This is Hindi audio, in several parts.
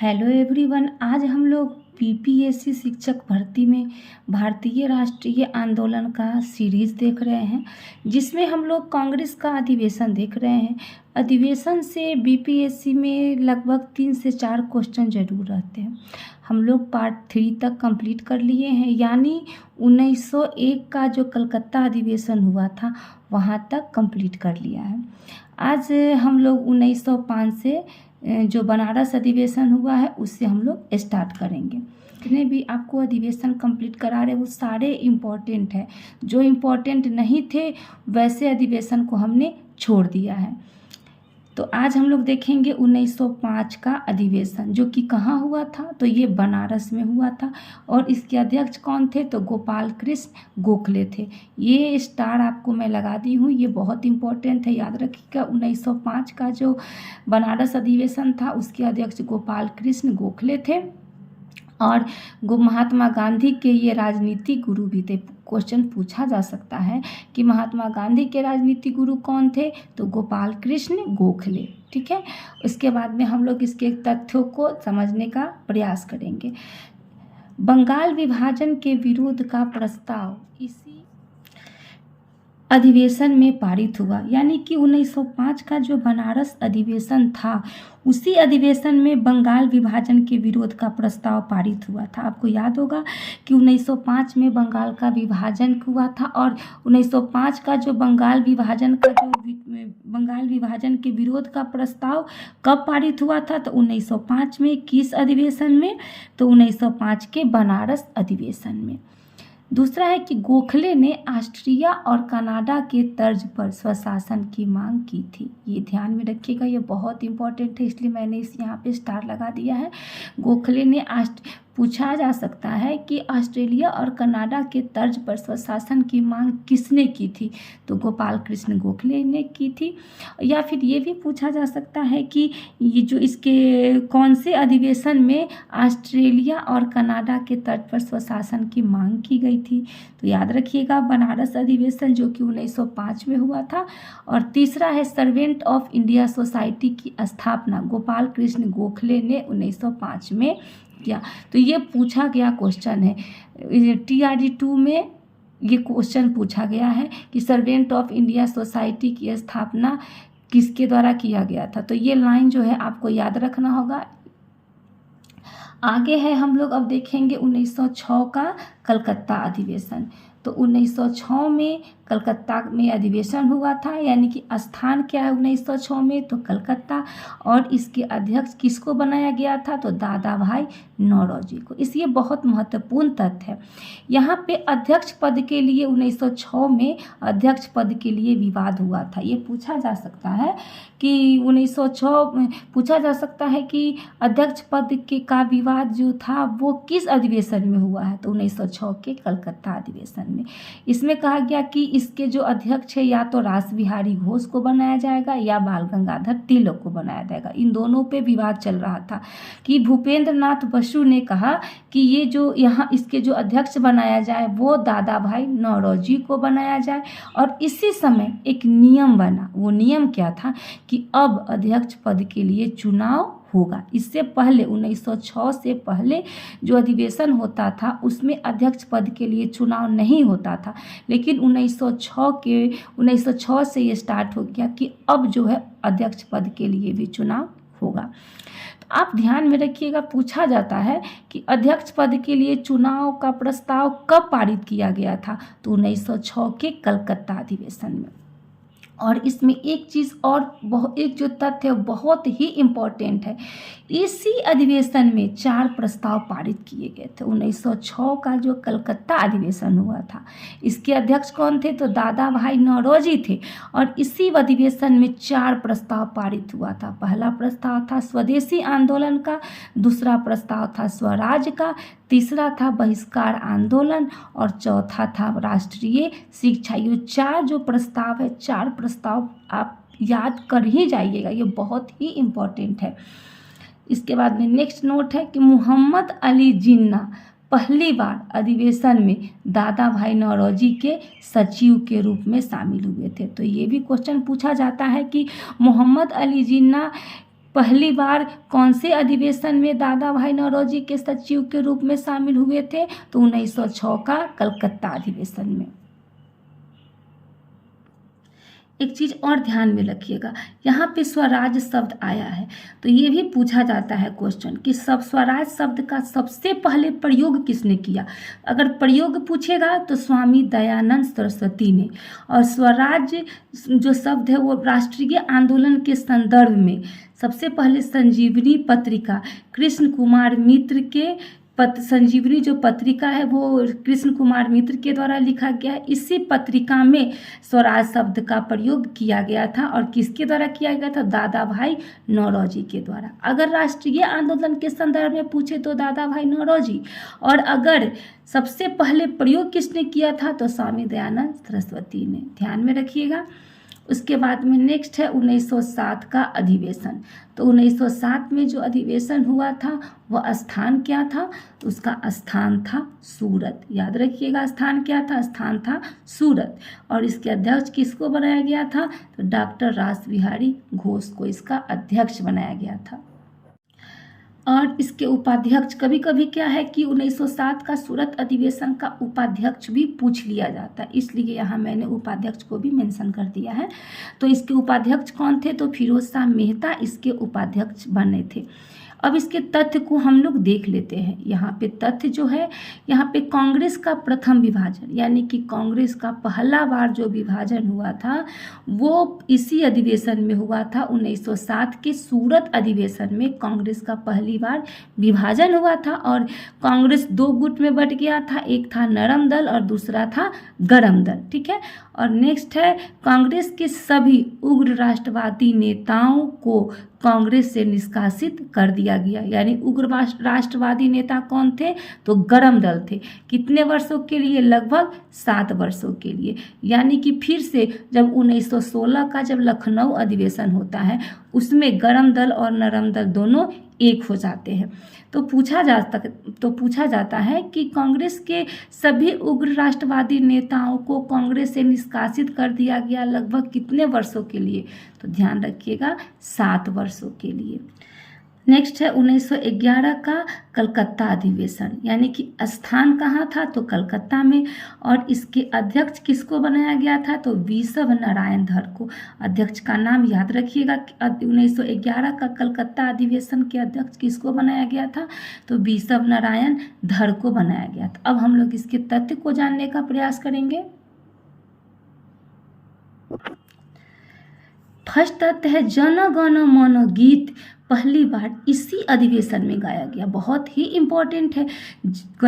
Hello everyone. आज हम लोग बीपीएससी शिक्षक भर्ती में भारतीय राष्ट्रीय आंदोलन का सीरीज़ देख रहे हैं, जिसमें हम लोग कांग्रेस का अधिवेशन देख रहे हैं। अधिवेशन से बीपीएससी में लगभग 3 से 4 क्वेश्चन जरूर रहते हैं। हम लोग पार्ट 3 तक कंप्लीट कर लिए हैं, यानी 1901 का जो कलकत्ता अधिवेशन हुआ था वहाँ तक कंप्लीट कर लिया है। आज हम लोग 1905 से जो बनारस अधिवेशन हुआ है उससे हम लोग स्टार्ट करेंगे। जितने भी आपको अधिवेशन कंप्लीट करा रहे वो सारे इम्पोर्टेंट है। जो इम्पोर्टेंट नहीं थे वैसे अधिवेशन को हमने छोड़ दिया है। तो आज हम लोग देखेंगे 1905 का अधिवेशन, जो कि कहाँ हुआ था, तो ये बनारस में हुआ था। और इसके अध्यक्ष कौन थे, तो गोपाल कृष्ण गोखले थे। ये स्टार आपको मैं लगा दी हूँ, ये बहुत इम्पोर्टेंट है, याद रखिएगा। 1905 का जो बनारस अधिवेशन था उसके अध्यक्ष गोपाल कृष्ण गोखले थे और महात्मा गांधी के ये राजनीतिक गुरु भी थे। क्वेश्चन पूछा जा सकता है कि महात्मा गांधी के राजनीतिक गुरु कौन थे, तो गोपाल कृष्ण गोखले। ठीक है, उसके बाद में हम लोग इसके तथ्यों को समझने का प्रयास करेंगे। बंगाल विभाजन के विरोध का प्रस्ताव इसी अधिवेशन में पारित हुआ, यानी कि 1905 का जो बनारस अधिवेशन था उसी अधिवेशन में बंगाल विभाजन के विरोध का प्रस्ताव पारित हुआ था। आपको याद होगा कि 1905 में बंगाल का विभाजन हुआ था और 1905 का जो बंगाल विभाजन के विरोध का प्रस्ताव कब पारित हुआ था, तो 1905 में। किस अधिवेशन में, तो 1905 के बनारस अधिवेशन में। दूसरा है कि गोखले ने ऑस्ट्रिया और कनाडा के तर्ज पर स्वशासन की मांग की थी। ये ध्यान में रखिएगा, ये बहुत इंपॉर्टेंट है, इसलिए मैंने इस यहाँ पे स्टार लगा दिया है। गोखले ने पूछा जा सकता है कि ऑस्ट्रेलिया और कनाडा के तर्ज पर स्वशासन की मांग किसने की थी, तो गोपाल कृष्ण गोखले ने की थी। या फिर ये भी पूछा जा सकता है कि ये जो इसके कौन से अधिवेशन में ऑस्ट्रेलिया और कनाडा के तर्ज पर स्वशासन की मांग की गई थी, तो याद रखिएगा बनारस अधिवेशन, जो कि 1905 में हुआ था। और तीसरा है सर्वेंट ऑफ इंडिया सोसाइटी की स्थापना गोपाल कृष्ण गोखले ने 1905 में किया। तो ये पूछा गया क्वेश्चन है, TRD 2 में ये क्वेश्चन पूछा गया है कि सर्वेंट ऑफ इंडिया सोसाइटी की स्थापना किसके द्वारा किया गया था। तो ये लाइन जो है आपको याद रखना होगा। आगे है हम लोग अब देखेंगे 1906 का कलकत्ता अधिवेशन। तो 1906 में कलकत्ता में अधिवेशन हुआ था, यानी कि स्थान क्या है 1906 में, तो कलकत्ता। और इसके अध्यक्ष किसको बनाया गया था, तो दादा भाई नौरोजी को। इसलिए बहुत महत्वपूर्ण तथ्य है। यहाँ पे अध्यक्ष पद के लिए 1906 में अध्यक्ष पद के लिए विवाद हुआ था। ये पूछा जा सकता है कि 1906 में पूछा जा सकता है कि अध्यक्ष पद के का विवाद जो था वो किस अधिवेशन में हुआ है, तो 1906 के कलकत्ता अधिवेशन में। इसमें कहा गया कि इसके जो अध्यक्ष है या तो रास बिहारी घोष को बनाया जाएगा या बाल गंगाधर तिलक को बनाया जाएगा। इन दोनों पे विवाद चल रहा था कि भूपेंद्र नाथ बसु ने कहा कि ये जो यहाँ इसके जो अध्यक्ष बनाया जाए वो दादा भाई नौरोजी को बनाया जाए। और इसी समय एक नियम बना, वो नियम क्या था कि अब अध्यक्ष पद के लिए चुनाव होगा। इससे पहले 1906 से पहले जो अधिवेशन होता था उसमें अध्यक्ष पद के लिए चुनाव नहीं होता था, लेकिन 1906 से ये स्टार्ट हो गया कि अब जो है अध्यक्ष पद के लिए भी चुनाव होगा। तो आप ध्यान में रखिएगा, पूछा जाता है कि अध्यक्ष पद के लिए चुनाव का प्रस्ताव कब पारित किया गया था, तो 1906 के कलकत्ता अधिवेशन में। और इसमें एक चीज़ और एक जो तथ्य बहुत ही इम्पोर्टेंट है, इसी अधिवेशन में 4 प्रस्ताव पारित किए गए थे। 1906 का जो कलकत्ता अधिवेशन हुआ था इसके अध्यक्ष कौन थे, तो दादा भाई नौरोजी थे। और इसी अधिवेशन में 4 प्रस्ताव पारित हुआ था। पहला प्रस्ताव था स्वदेशी आंदोलन का, दूसरा प्रस्ताव था स्वराज का, तीसरा था बहिष्कार आंदोलन और चौथा था राष्ट्रीय शिक्षा। ये 4 जो प्रस्ताव है, 4 प्रस्ताव आप याद कर ही जाइएगा, ये बहुत ही इम्पोर्टेंट है। इसके बाद में नेक्स्ट नोट है कि मोहम्मद अली जिन्ना पहली बार अधिवेशन में दादा भाई नौरोजी के सचिव के रूप में शामिल हुए थे। तो ये भी क्वेश्चन पूछा जाता है कि मोहम्मद अली जिन्ना पहली बार कौन से अधिवेशन में दादा भाई नौरोजी के सचिव के रूप में शामिल हुए थे? तो 1906 का कलकत्ता अधिवेशन में। एक चीज़ और ध्यान में रखिएगा, यहाँ पे स्वराज शब्द आया है तो ये भी पूछा जाता है क्वेश्चन कि स्वराज शब्द का सबसे पहले प्रयोग किसने किया। अगर प्रयोग पूछेगा तो स्वामी दयानंद सरस्वती ने। और स्वराज जो शब्द है वो राष्ट्रीय आंदोलन के संदर्भ में सबसे पहले संजीवनी पत्रिका कृष्ण कुमार मित्र के संजीवनी जो पत्रिका है वो कृष्ण कुमार मित्र के द्वारा लिखा गया है। इसी पत्रिका में स्वराज शब्द का प्रयोग किया गया था और किसके द्वारा किया गया था? दादा भाई नौरोजी के द्वारा। अगर राष्ट्रीय आंदोलन के संदर्भ में पूछे तो दादा भाई नौरोजी, और अगर सबसे पहले प्रयोग किसने किया था तो स्वामी दयानंद सरस्वती ने। ध्यान में रखिएगा। उसके बाद में नेक्स्ट है 1907 का अधिवेशन। तो 1907 में जो अधिवेशन हुआ था वह स्थान क्या था? उसका स्थान था सूरत। याद रखिएगा, स्थान क्या था? स्थान था सूरत। और इसके अध्यक्ष किसको बनाया गया था? तो डॉक्टर रासबिहारी घोष को इसका अध्यक्ष बनाया गया था। और इसके उपाध्यक्ष कभी कभी क्या है कि 1907 का सूरत अधिवेशन का उपाध्यक्ष भी पूछ लिया जाता है, इसलिए यहाँ मैंने उपाध्यक्ष को भी मेंशन कर दिया है। तो इसके उपाध्यक्ष कौन थे? तो फिरोज शाह मेहता इसके उपाध्यक्ष बने थे। अब इसके तथ्य को हम लोग देख लेते हैं। यहाँ पे तथ्य जो है, यहाँ पे कांग्रेस का प्रथम विभाजन यानी कि कांग्रेस का पहला बार जो विभाजन हुआ था वो इसी अधिवेशन में हुआ था। 1907 के सूरत अधिवेशन में कांग्रेस का पहली बार विभाजन हुआ था और कांग्रेस दो गुट में बट गया था। एक था नरम दल और दूसरा था गरम दल। ठीक है। और नेक्स्ट है कांग्रेस के सभी उग्र राष्ट्रवादी नेताओं को कांग्रेस से निष्कासित कर दिया गया। यानी उग्र राष्ट्रवादी नेता कौन थे? तो गरम दल थे। कितने वर्षों के लिए? लगभग 7 वर्षों के लिए। यानी कि फिर से जब 1916 का जब लखनऊ अधिवेशन होता है उसमें गरम दल और नरम दल दोनों एक हो जाते हैं। तो पूछा जाता है कि कांग्रेस के सभी उग्र राष्ट्रवादी नेताओं को कांग्रेस से निष्कासित कर दिया गया लगभग कितने वर्षों के लिए? तो ध्यान रखिएगा 7 वर्षों के लिए। नेक्स्ट है 1911 का कलकत्ता अधिवेशन। यानी कि स्थान कहाँ था? तो कलकत्ता में। और इसके अध्यक्ष किसको बनाया गया था? तो विशव नारायण धर को। अध्यक्ष का नाम याद रखिएगा। 1911 का कलकत्ता अधिवेशन के अध्यक्ष किसको बनाया गया था? तो विशव नारायण धर को बनाया गया था। अब हम लोग इसके तथ्य को जानने का प्रयास करेंगे। फर्स्ट तथ्य है जन गण मन गीत पहली बार इसी अधिवेशन में गाया गया। बहुत ही इम्पोर्टेंट है।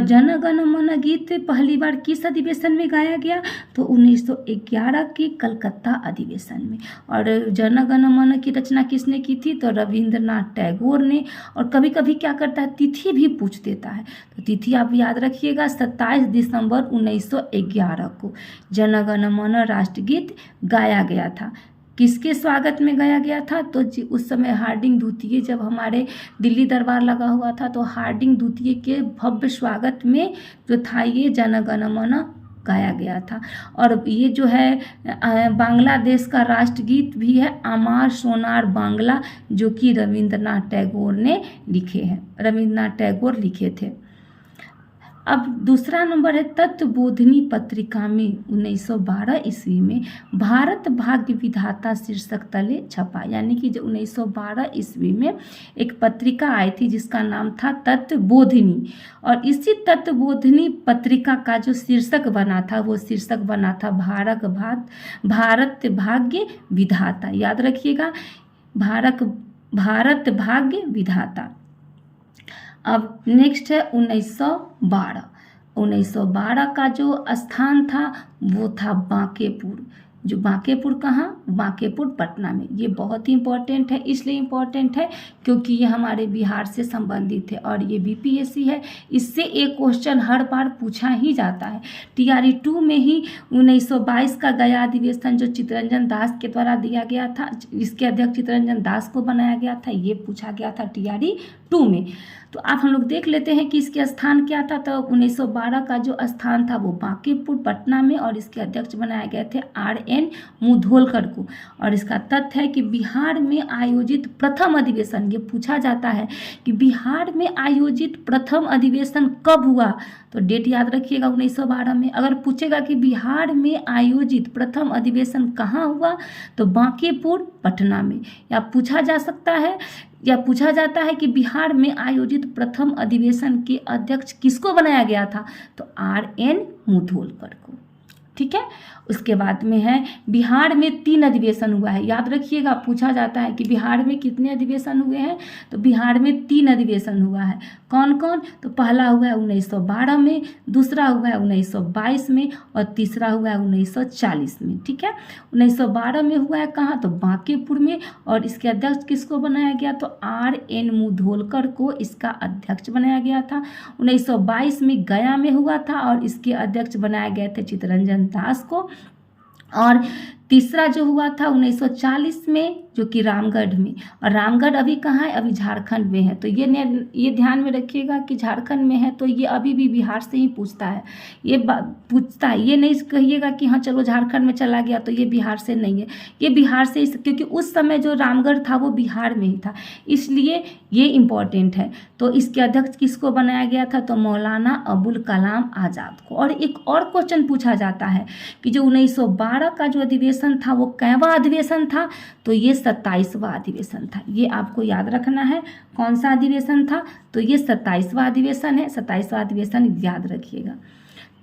जन गण मन गीत पहली बार किस अधिवेशन में गाया गया? तो 1911 के कलकत्ता अधिवेशन में। और जन गण मन की रचना किसने की थी? तो रविंद्रनाथ टैगोर ने। और कभी कभी क्या करता है, तिथि भी पूछ देता है। तो तिथि आप याद रखिएगा 27 दिसंबर 1911 को जन गण मन राष्ट्रगीत गाया गया था। किसके स्वागत में गाया गया था? तो उस समय हार्डिंग द्वितीय जब हमारे दिल्ली दरबार लगा हुआ था तो हार्डिंग द्वितीय के भव्य स्वागत में जो था ये जन गण मन गाया गया था। और ये जो है बांग्लादेश का राष्ट्रगीत भी है अमार सोनार बांग्ला, जो कि रविंद्रनाथ टैगोर ने लिखे थे। अब दूसरा नंबर है तत्वबोधिनी पत्रिका में 1912 ईस्वी में भारत भाग्य विधाता शीर्षक तले छपा। यानी कि जो 1912 ईस्वी में एक पत्रिका आई थी जिसका नाम था तत्वबोधिनी। और इसी तत्वबोधिनी पत्रिका का जो शीर्षक बना था वो शीर्षक बना था भारत भाग्य विधाता। याद रखिएगा, भारत भाग्य विधाता। अब नेक्स्ट है 1912 का जो स्थान था वो था बांकेपुर। जो बांकेपुर कहाँ? बांकेपुर पटना में। ये बहुत ही इम्पोर्टेंट है। इसलिए इम्पोर्टेंट है क्योंकि ये हमारे बिहार से संबंधित है और ये बीपीएससी है। इससे एक क्वेश्चन हर बार पूछा ही जाता है। TRE 2 में ही 1922 का गया अधिवेशन जो चित्तरंजन दास के द्वारा दिया गया था, इसके अध्यक्ष चित्तरंजन दास को बनाया गया था, ये पूछा गया था TRE 2 में। तो आप हम लोग देख लेते हैं कि इसके स्थान क्या था। तो 1912 का जो स्थान था वो बांकीपुर पटना में, और इसके अध्यक्ष बनाए गए थे RN मुधोलकर को। और इसका तथ्य है कि बिहार में आयोजित प्रथम अधिवेशन, ये पूछा जाता है कि बिहार में आयोजित प्रथम अधिवेशन कब हुआ, तो डेट याद रखिएगा 1912 में। अगर पूछेगा कि बिहार में आयोजित प्रथम अधिवेशन कहाँ हुआ, तो बांकीपुर पटना में। या पूछा जाता है कि बिहार में आयोजित प्रथम अधिवेशन के अध्यक्ष किसको बनाया गया था, तो RN मुधोलकर को। ठीक है। उसके बाद में है बिहार में 3 अधिवेशन हुआ है। याद रखिएगा, पूछा जाता है कि बिहार में कितने अधिवेशन हुए हैं, तो बिहार में 3 अधिवेशन हुआ है। कौन कौन, तो पहला हुआ है 1912 में, दूसरा हुआ है 1922 में, और तीसरा हुआ है 1940 में। ठीक है। 1912 में हुआ है कहाँ, तो बांकीपुर में, और इसके अध्यक्ष किसको बनाया गया, तो RN मुधोलकर को इसका अध्यक्ष बनाया गया था। 1922 में गया में हुआ था, और इसके अध्यक्ष बनाए गए थे चित्तरंजन दास को। और तीसरा जो हुआ था 1940 में, जो कि रामगढ़ में। और रामगढ़ अभी कहाँ है, अभी झारखंड में है। तो ये ध्यान में रखिएगा कि झारखंड में है, तो ये अभी भी बिहार से ही पूछता है, ये नहीं कहिएगा कि हाँ चलो झारखंड में चला गया तो ये बिहार से नहीं है, ये बिहार से, क्योंकि उस समय जो रामगढ़ था वो बिहार में ही था, इसलिए ये इम्पॉर्टेंट है। तो इसके अध्यक्ष किसको बनाया गया था, तो मौलाना अबुल कलाम आज़ाद को। और एक और क्वेश्चन पूछा जाता है कि जो 1912 का जो अधिवेशन था वो कैवा अधिवेशन था, तो ये 27वां अधिवेशन था। ये आपको याद रखना है, कौन सा अधिवेशन था, तो ये 27वां अधिवेशन है। 27वां अधिवेशन याद रखिएगा।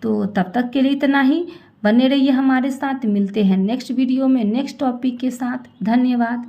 तो तब तक के लिए इतना ही, बने रहिए हमारे साथ, मिलते हैं नेक्स्ट वीडियो में नेक्स्ट टॉपिक के साथ। धन्यवाद।